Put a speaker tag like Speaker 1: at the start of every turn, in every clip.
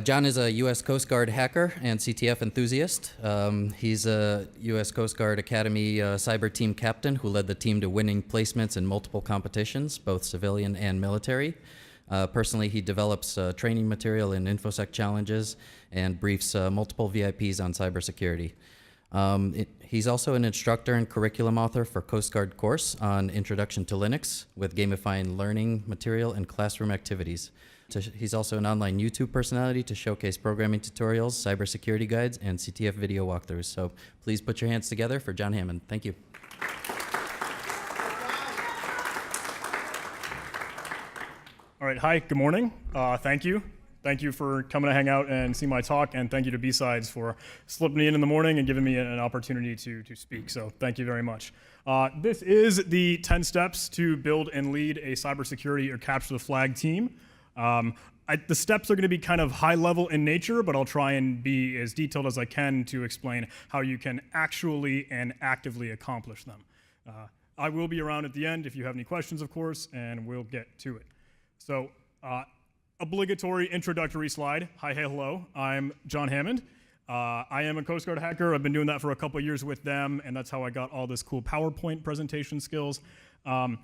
Speaker 1: John is a U.S. Coast Guard hacker and CTF enthusiast. He's a U.S. Coast Guard Academy cyber team captain who led the team to winning placements in multiple competitions, both civilian and military. Personally, he develops training material in InfoSec challenges and briefs multiple VIPs on cybersecurity. He's also an instructor and curriculum author for Coast Guard course on Introduction to Linux with gamifying learning material and classroom activities. He's also an online YouTube personality to showcase programming tutorials, cybersecurity guides, and CTF video walkthroughs. So please put your hands together for John Hammond. Thank you.
Speaker 2: All right, hi, good morning. Thank you. Thank you for coming to hang out and see my talk, and thank you to BSides for slipping me in the morning and giving me an opportunity to speak, so thank you very much. This is the 10 steps to build and lead a cybersecurity or capture the flag team. The steps are going to be kind of high level in nature, but I'll try and be as detailed as I can to explain how you can actually and actively accomplish them. I will be around at the end if you have any questions, of course, and we'll get to it. So, obligatory introductory slide. Hi, hey, hello. I'm John Hammond. I am a Coast Guard hacker. I've been doing that for a couple of years with them, and that's how I got all this cool PowerPoint presentation skills. I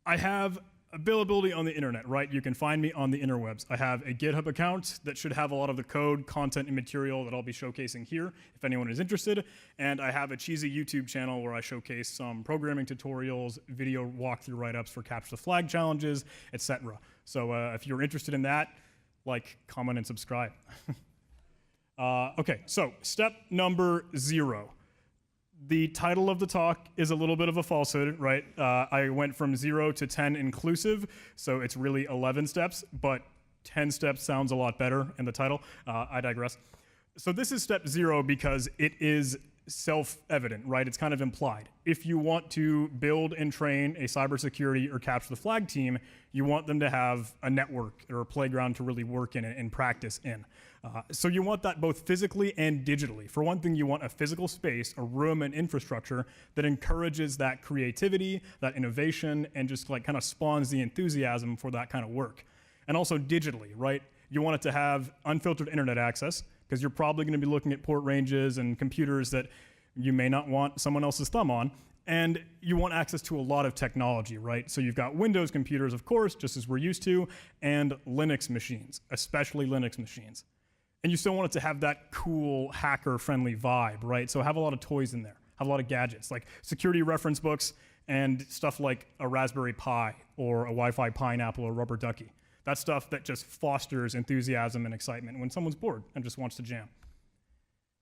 Speaker 2: have availability on the internet, right? You can find me on the interwebs. I have a GitHub account that should have a lot of the code, content, and material that I'll be showcasing here if anyone is interested. And I have a cheesy YouTube channel where I showcase some programming tutorials, video walkthrough write-ups for capture the flag challenges, etc. So if you're interested in that, like, comment, and subscribe. Okay, so step number 0. The title of the talk is a little bit of a falsehood, right? I went from 0 to 10 inclusive, so it's really 11 steps, but 10 steps sounds a lot better in the title. I digress. So this is step 0 because it is self-evident, right? It's kind of implied. If you want to build and train a cybersecurity or capture the flag team, you want them to have a network or a playground to really work in and practice in. So you want that both physically and digitally. For one thing, you want a physical space, a room, and infrastructure that encourages that creativity, that innovation, and just like kind of spawns the enthusiasm for that kind of work. And also digitally, right? You want it to have unfiltered internet access, because you're probably going to be looking at port ranges and computers that you may not want someone else's thumb on. And you want access to a lot of technology, right? So you've got Windows computers, of course, just as we're used to, and Linux machines, especially Linux machines. And you still want it to have that cool hacker-friendly vibe, right? So have a lot of toys in there, have a lot of gadgets, like security reference books and stuff like a Raspberry Pi or a Wi-Fi pineapple or rubber ducky. That's stuff that just fosters enthusiasm and excitement when someone's bored and just wants to jam.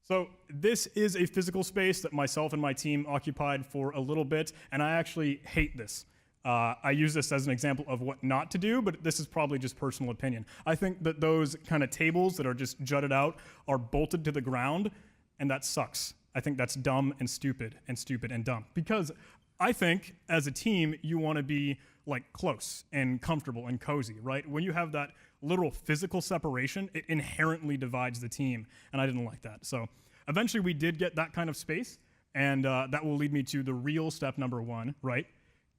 Speaker 2: So this is a physical space that myself and my team occupied for a little bit, and I actually hate this. I use this as an example of what not to do, but this is probably just personal opinion. I think that those kind of tables that are just jutted out are bolted to the ground, and that sucks. I think that's dumb and stupid and dumb. Because I think, as a team, you want to be like close and comfortable and cozy, right? When you have that literal physical separation, it inherently divides the team, and I didn't like that. So eventually we did get that kind of space, and that will lead me to the real step number 1, right?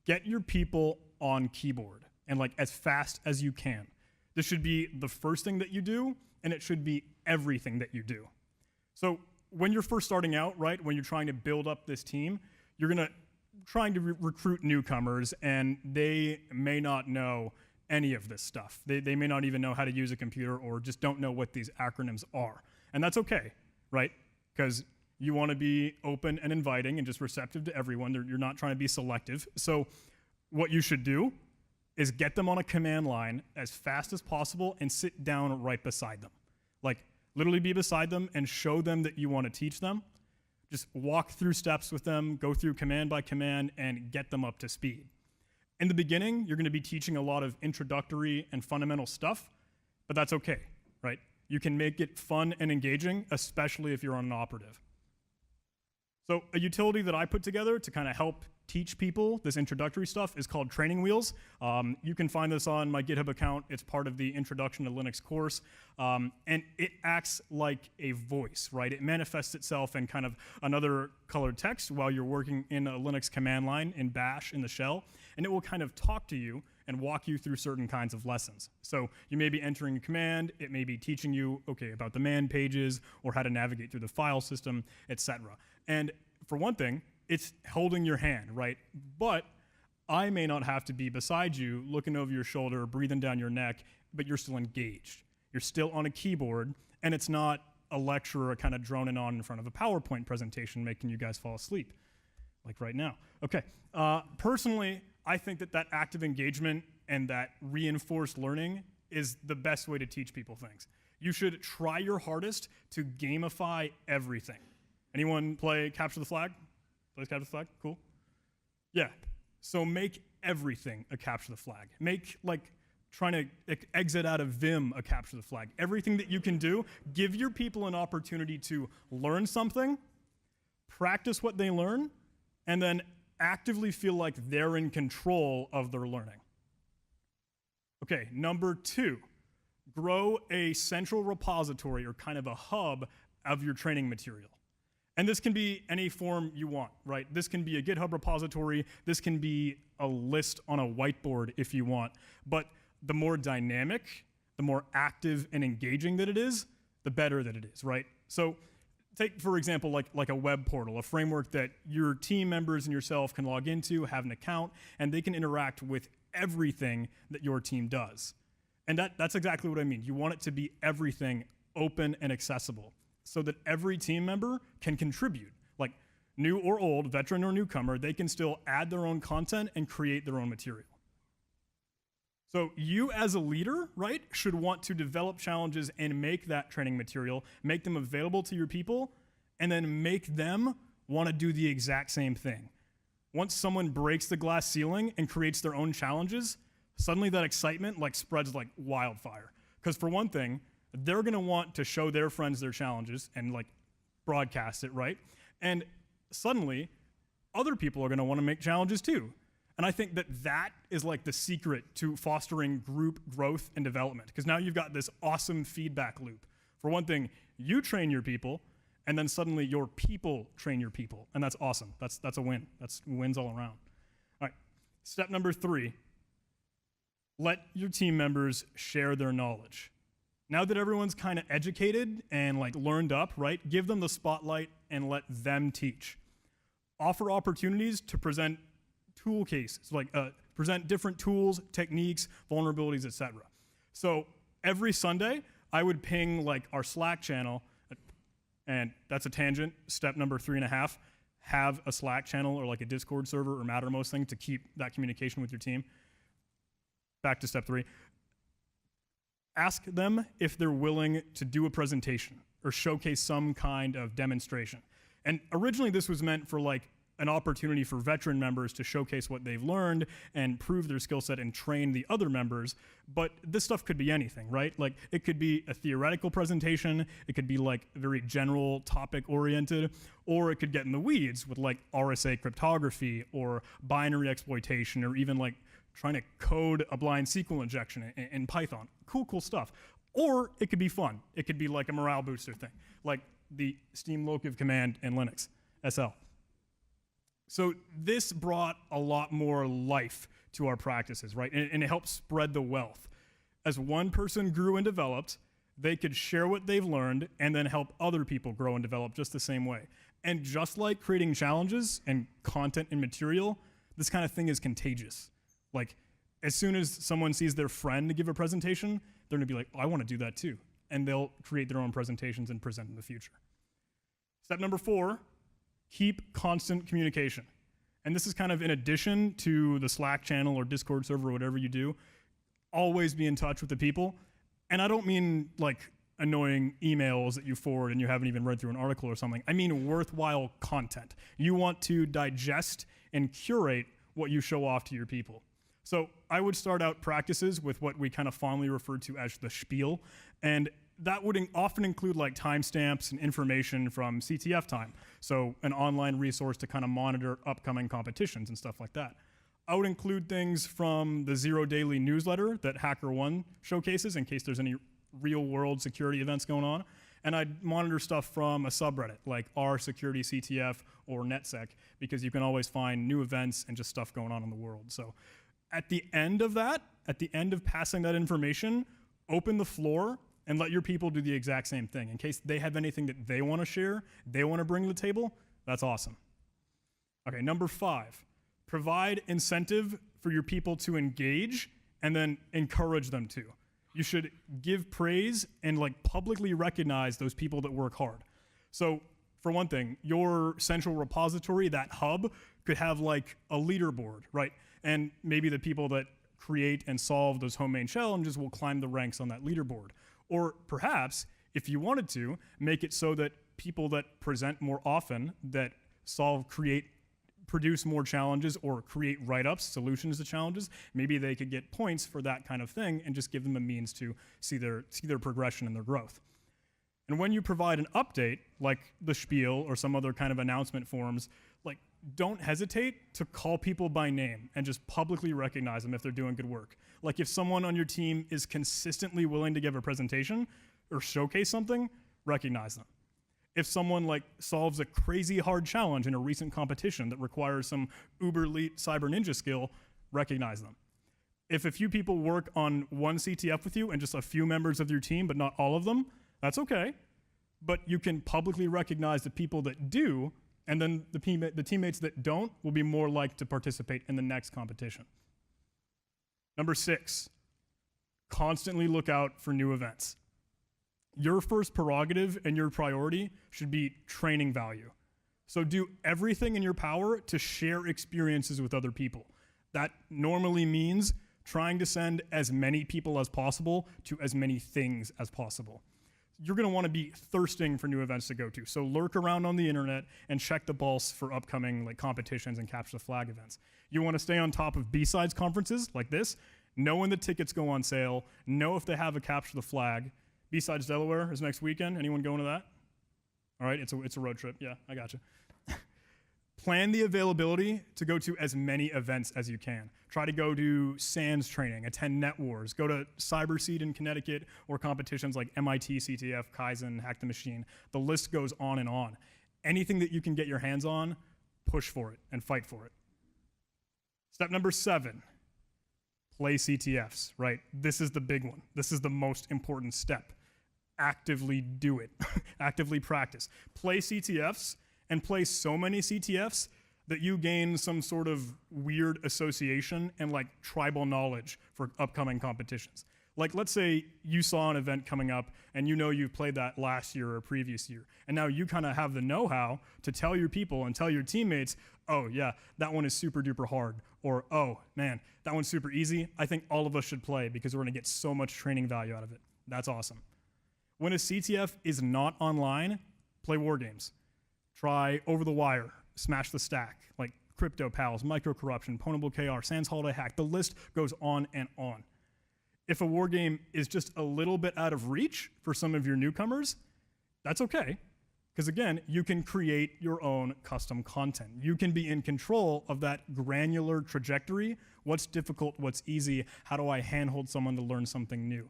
Speaker 2: Get your people on keyboard, and like as fast as you can. This should be the first thing that you do, and it should be everything that you do. So when you're first starting out, right, when you're trying to build up this team, you're gonna trying to recruit newcomers, and they may not know any of this stuff. They may not even know how to use a computer or just don't know what these acronyms are. And that's okay, right? Because you want to be open and inviting and just receptive to everyone. You're not trying to be selective. So what you should do is get them on a command line as fast as possible and sit down right beside them. Like, literally be beside them and show them that you want to teach them. Just walk through steps with them, go through command by command, and get them up to speed. In the beginning, you're going to be teaching a lot of introductory and fundamental stuff, but that's okay, right? You can make it fun and engaging, especially if you're on an operative. So a utility that I put together to kind of help teach people this introductory stuff is called Training Wheels. You can find this on my GitHub account. It's part of the Introduction to Linux course. And it acts like a voice, right? It manifests itself in kind of another colored text while you're working in a Linux command line in Bash in the shell. And it will kind of talk to you and walk you through certain kinds of lessons. So you may be entering a command, it may be teaching you, okay, about the man pages or how to navigate through the file system, etc. And for one thing, it's holding your hand, right? But I may not have to be beside you, looking over your shoulder, breathing down your neck, but you're still engaged. You're still on a keyboard, and it's not a lecturer kind of droning on in front of a PowerPoint presentation making you guys fall asleep, like right now. Okay, personally, I think that active engagement and that reinforced learning is the best way to teach people things. You should try your hardest to gamify everything. Anyone play Capture the Flag? Plays Capture the Flag? Cool. Yeah. So make everything a Capture the Flag. Make, like, trying to exit out of Vim a Capture the Flag. Everything that you can do, give your people an opportunity to learn something, practice what they learn, and then actively feel like they're in control of their learning. Okay, number 2, grow a central repository or kind of a hub of your training material. And this can be any form you want, right? This can be a GitHub repository. This can be a list on a whiteboard if you want. But the more dynamic, the more active and engaging that it is, the better that it is, right? So take, for example, like a web portal, a framework that your team members and yourself can log into, have an account, and they can interact with everything that your team does. And that's exactly what I mean. You want it to be everything open and accessible so that every team member can contribute. Like new or old, veteran or newcomer, they can still add their own content and create their own material. So you as a leader, right, should want to develop challenges and make that training material, make them available to your people, and then make them want to do the exact same thing. Once someone breaks the glass ceiling and creates their own challenges, suddenly that excitement like spreads like wildfire. Because for one thing, they're going to want to show their friends their challenges and like broadcast it, right? And suddenly, other people are going to want to make challenges too. And I think that is like the secret to fostering group growth and development. Because now you've got this awesome feedback loop. For one thing, you train your people, and then suddenly your people train your people. And that's awesome. That's a win. That's wins all around. All right, step number 3, let your team members share their knowledge. Now that everyone's kind of educated and like learned up, right, give them the spotlight and let them teach. Offer opportunities to present tool cases, like present different tools, techniques, vulnerabilities, etc. So every Sunday, I would ping like our Slack channel, and that's a tangent, step number 3.5, have a Slack channel or like a Discord server or Mattermost thing to keep that communication with your team. Back to step 3. Ask them if they're willing to do a presentation or showcase some kind of demonstration. And originally this was meant for like an opportunity for veteran members to showcase what they've learned and prove their skill set and train the other members. But this stuff could be anything, right? Like it could be a theoretical presentation, it could be like very general topic oriented, or it could get in the weeds with like RSA cryptography or binary exploitation, or even like trying to code a blind SQL injection in Python. Cool stuff. Or it could be fun. It could be like a morale booster thing, like the Steam locative command in Linux, SL. So this brought a lot more life to our practices, right? And it helped spread the wealth. As one person grew and developed, they could share what they've learned and then help other people grow and develop just the same way. And just like creating challenges and content and material, this kind of thing is contagious. Like, as soon as someone sees their friend give a presentation, they're gonna be like, oh, I wanna do that too. And they'll create their own presentations and present in the future. Step number 4, keep constant communication. And this is kind of in addition to the Slack channel or Discord server or whatever you do. Always be in touch with the people. And I don't mean like annoying emails that you forward and you haven't even read through an article or something. I mean worthwhile content. You want to digest and curate what you show off to your people. So I would start out practices with what we kind of fondly refer to as the spiel. And that would often include like timestamps and information from CTF time. So an online resource to kind of monitor upcoming competitions and stuff like that. I would include things from the Zero Daily newsletter that HackerOne showcases in case there's any real world security events going on. And I'd monitor stuff from a subreddit like r/security CTF or NetSec, because you can always find new events and just stuff going on in the world. So At the end of that, at the end of passing that information, open the floor and let your people do the exact same thing. In case they have anything that they want to share, they want to bring to the table, that's awesome. Okay, number 5, provide incentive for your people to engage and then encourage them to. You should give praise and like publicly recognize those people that work hard. So for one thing, your central repository, that hub, could have like a leaderboard, right? And maybe the people that create and solve those homemade challenges will climb the ranks on that leaderboard. Or perhaps, if you wanted to, make it so that people that present more often, that solve, create, produce more challenges or create write-ups, solutions to challenges, maybe they could get points for that kind of thing and just give them a means to see their progression and their growth. And when you provide an update, like the spiel or some other kind of announcement forms, like don't hesitate to call people by name and just publicly recognize them if they're doing good work. Like if someone on your team is consistently willing to give a presentation or showcase something, recognize them. If someone like solves a crazy hard challenge in a recent competition that requires some uber elite cyber ninja skill, recognize them. If a few people work on one CTF with you and just a few members of your team, but not all of them, that's okay. But you can publicly recognize the people that do, and then the teammates that don't will be more likely to participate in the next competition. Number 6, constantly look out for new events. Your first prerogative and your priority should be training value. So do everything in your power to share experiences with other people. That normally means trying to send as many people as possible to as many things as possible. You're going to want to be thirsting for new events to go to. So lurk around on the internet and check the pulse for upcoming like competitions and capture the flag events. You want to stay on top of BSides conferences like this, know when the tickets go on sale, know if they have a capture the flag. BSides Delaware is next weekend. Anyone going to that? All right, it's a road trip. Yeah, I got you. Plan the availability to go to as many events as you can. Try to go to SANS training, attend Net Wars, go to CyberSecurity in Connecticut or competitions like MIT, CTF, Kaizen, Hack the Machine. The list goes on and on. Anything that you can get your hands on, push for it and fight for it. Step number 7, play CTFs, right? This is the big one. This is the most important step. Actively do it. Actively practice. Play CTFs and play so many CTFs that you gain some sort of weird association and like tribal knowledge for upcoming competitions. Like let's say you saw an event coming up and you know you've played that last year or previous year, and now you kind of have the know-how to tell your people and tell your teammates, oh yeah, that one is super duper hard, or oh man, that one's super easy. I think all of us should play because we're gonna get so much training value out of it. That's awesome. When a CTF is not online, play war games. Try Over the Wire, Smash the Stack, like Crypto Pals, Micro Corruption, Pwnable KR, Sans Holiday Hack. The list goes on and on. If a war game is just a little bit out of reach for some of your newcomers, that's okay. Because again, you can create your own custom content. You can be in control of that granular trajectory. What's difficult, what's easy, how do I handhold someone to learn something new?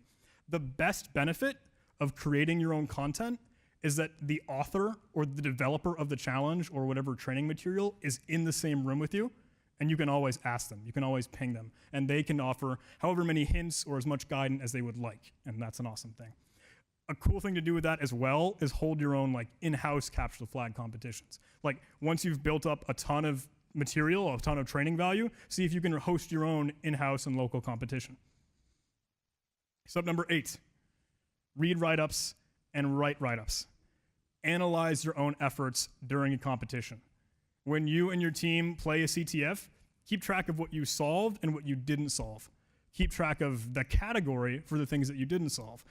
Speaker 2: The best benefit of creating your own content is that the author or the developer of the challenge or whatever training material is in the same room with you, and you can always ask them, you can always ping them, and they can offer however many hints or as much guidance as they would like, and that's an awesome thing. A cool thing to do with that as well is hold your own like in-house capture the flag competitions. Like once you've built up a ton of material, a ton of training value, see if you can host your own in-house and local competition. Step number 8, read write-ups and write write-ups. Analyze your own efforts during a competition. When you and your team play a CTF, keep track of what you solved and what you didn't solve. Keep track of the category for the things that you didn't solve.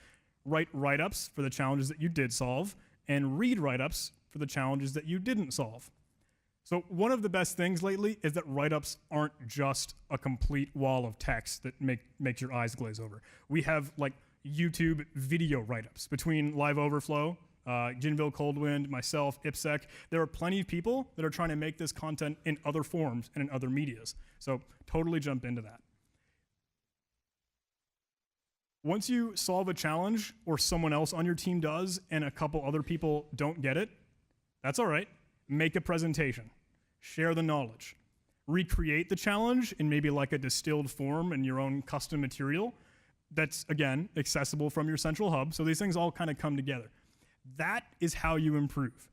Speaker 2: Write write-ups for the challenges that you did solve, and read write-ups for the challenges that you didn't solve. So one of the best things lately is that write-ups aren't just a complete wall of text that makes your eyes glaze over. We have like YouTube video write-ups between Live Overflow, Ginville Coldwind, myself, IPSEC. There are plenty of people that are trying to make this content in other forms and in other medias. So totally jump into that. Once you solve a challenge or someone else on your team does and a couple other people don't get it, that's all right. Make a presentation. Share the knowledge. recreate the challenge in maybe like a distilled form in your own custom material that's, again, accessible from your central hub. So these things all kind of come together. That is how you improve.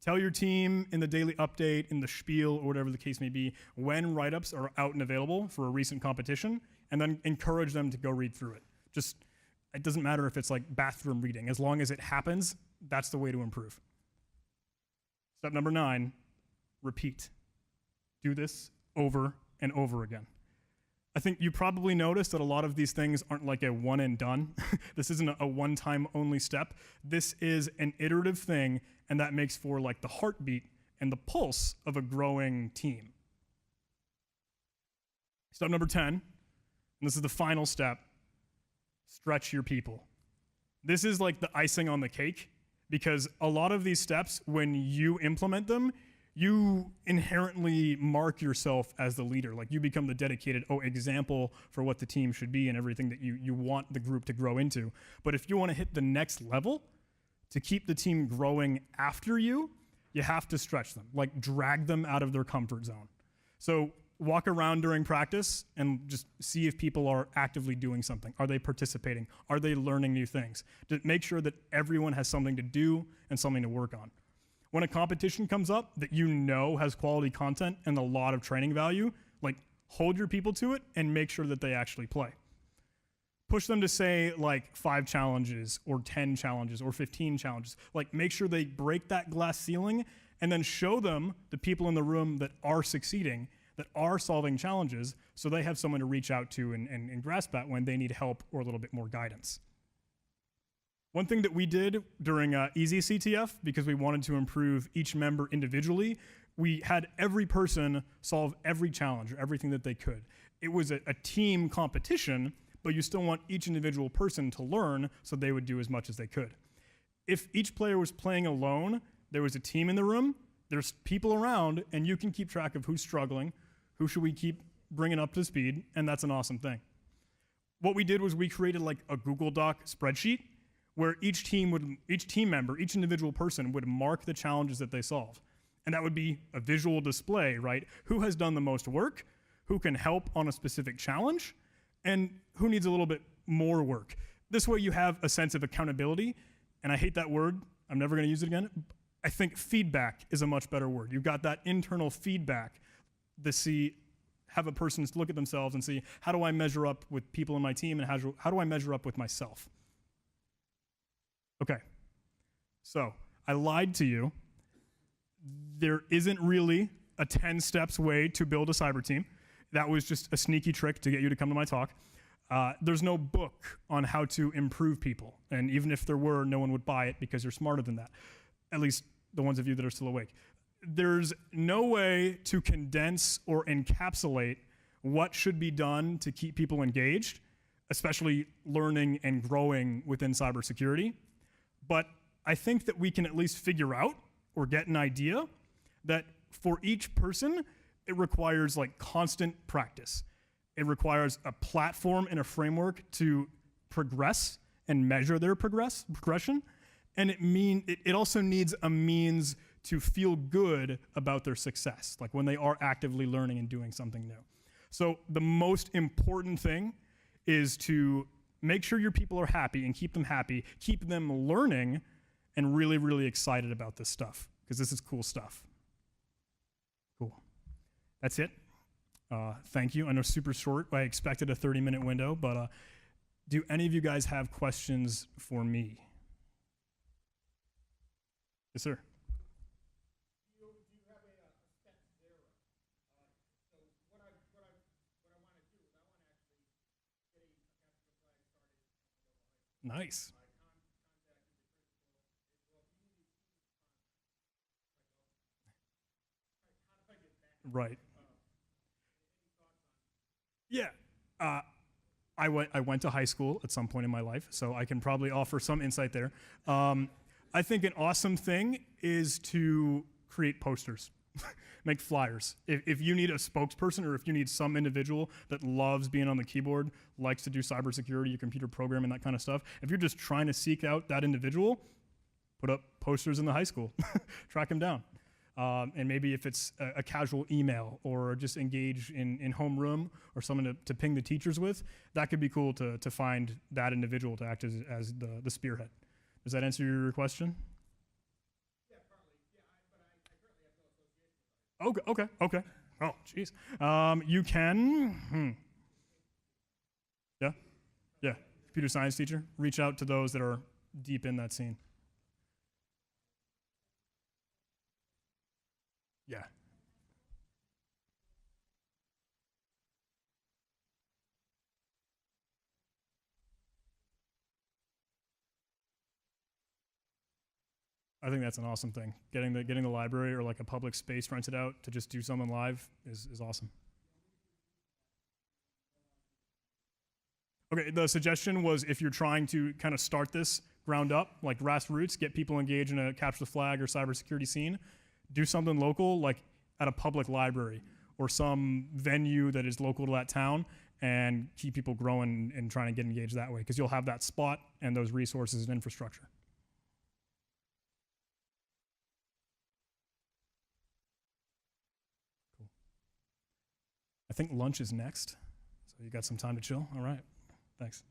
Speaker 2: Tell your team in the daily update, in the spiel, or whatever the case may be, when write-ups are out and available for a recent competition, and then encourage them to go read through it. Just, it doesn't matter if it's like bathroom reading. As long as it happens, that's the way to improve. Step number 9, repeat. Do this over and over again. I think you probably noticed that a lot of these things aren't like a one and done. This isn't a one-time only step. This is an iterative thing, and that makes for like the heartbeat and the pulse of a growing team. Step number 10, and this is the final step, stretch your people. This is like the icing on the cake, because a lot of these steps, when you implement them, you inherently mark yourself as the leader. Like you become the dedicated example for what the team should be and everything that you want the group to grow into. But if you want to hit the next level, to keep the team growing after you have to stretch them, like drag them out of their comfort zone. So walk around during practice and just see if people are actively doing something. Are they participating? Are they learning new things? To make sure that everyone has something to do and something to work on. When a competition comes up that you know has quality content and a lot of training value, like hold your people to it and make sure that they actually play. Push them to say like 5 challenges or 10 challenges or 15 challenges. Like make sure they break that glass ceiling and then show them the people in the room that are succeeding, that are solving challenges, so they have someone to reach out to and grasp at when they need help or a little bit more guidance. One thing that we did during Easy CTF, because we wanted to improve each member individually, we had every person solve every challenge or everything that they could. It was a team competition, but you still want each individual person to learn so they would do as much as they could. If each player was playing alone, there was a team in the room, there's people around, and you can keep track of who's struggling, who should we keep bringing up to speed, and that's an awesome thing. What we did was we created like a Google Doc spreadsheet where each team member, each individual person would mark the challenges that they solve. And that would be a visual display, right? Who has done the most work, who can help on a specific challenge, and who needs a little bit more work. This way you have a sense of accountability, and I hate that word, I'm never gonna use it again. I think feedback is a much better word. You've got that internal feedback to have a person look at themselves and see, how do I measure up with people in my team, and how do I measure up with myself? Okay, so I lied to you. There isn't really a 10 steps way to build a cyber team. That was just a sneaky trick to get you to come to my talk. There's no book on how to improve people. And even if there were, no one would buy it because you're smarter than that. At least the ones of you that are still awake. There's no way to condense or encapsulate what should be done to keep people engaged, especially learning and growing within cybersecurity. But I think that we can at least figure out or get an idea that for each person, it requires like constant practice. It requires a platform and a framework to progress and measure their progression. And it also needs a means to feel good about their success, like when they are actively learning and doing something new. So the most important thing is to make sure your people are happy and keep them happy, keep them learning and really, really excited about this stuff, because this is cool stuff. Cool. That's it. Thank you. I know super short. I expected a 30-minute window, but do any of you guys have questions for me? Yes, sir.
Speaker 3: Do you have a step 0? So what I want to do is I want to actually get a capture flag started.
Speaker 2: Nice.
Speaker 3: I contacted the principal. Well, if you need to how do I get that?
Speaker 2: Right.
Speaker 3: Any thoughts on?
Speaker 2: Yeah. I went to high school at some point in my life, so I can probably offer some insight there. I think an awesome thing is to create posters, make flyers. If you need a spokesperson or if you need some individual that loves being on the keyboard, likes to do cybersecurity, computer programming, that kind of stuff, if you're just trying to seek out that individual, put up posters in the high school, track them down. And maybe if it's a casual email or just engage in homeroom or someone to ping the teachers with, that could be cool to find that individual to act as the spearhead. Does that answer your question?
Speaker 3: Yeah, partly. Yeah, but I currently have no association with it.
Speaker 2: Okay. Oh, jeez. You can. Yeah. Computer science teacher. Reach out to those that are deep in that scene. Yeah. I think that's an awesome thing. Getting the library or like a public space rented out to just do something live is awesome. Okay, the suggestion was if you're trying to kind of start this ground up, like grassroots, get people engaged in a capture the flag or cybersecurity scene, do something local, like at a public library or some venue that is local to that town, and keep people growing and trying to get engaged that way, because you'll have that spot and those resources and infrastructure. Cool. I think lunch is next, so you got some time to chill. All right, thanks.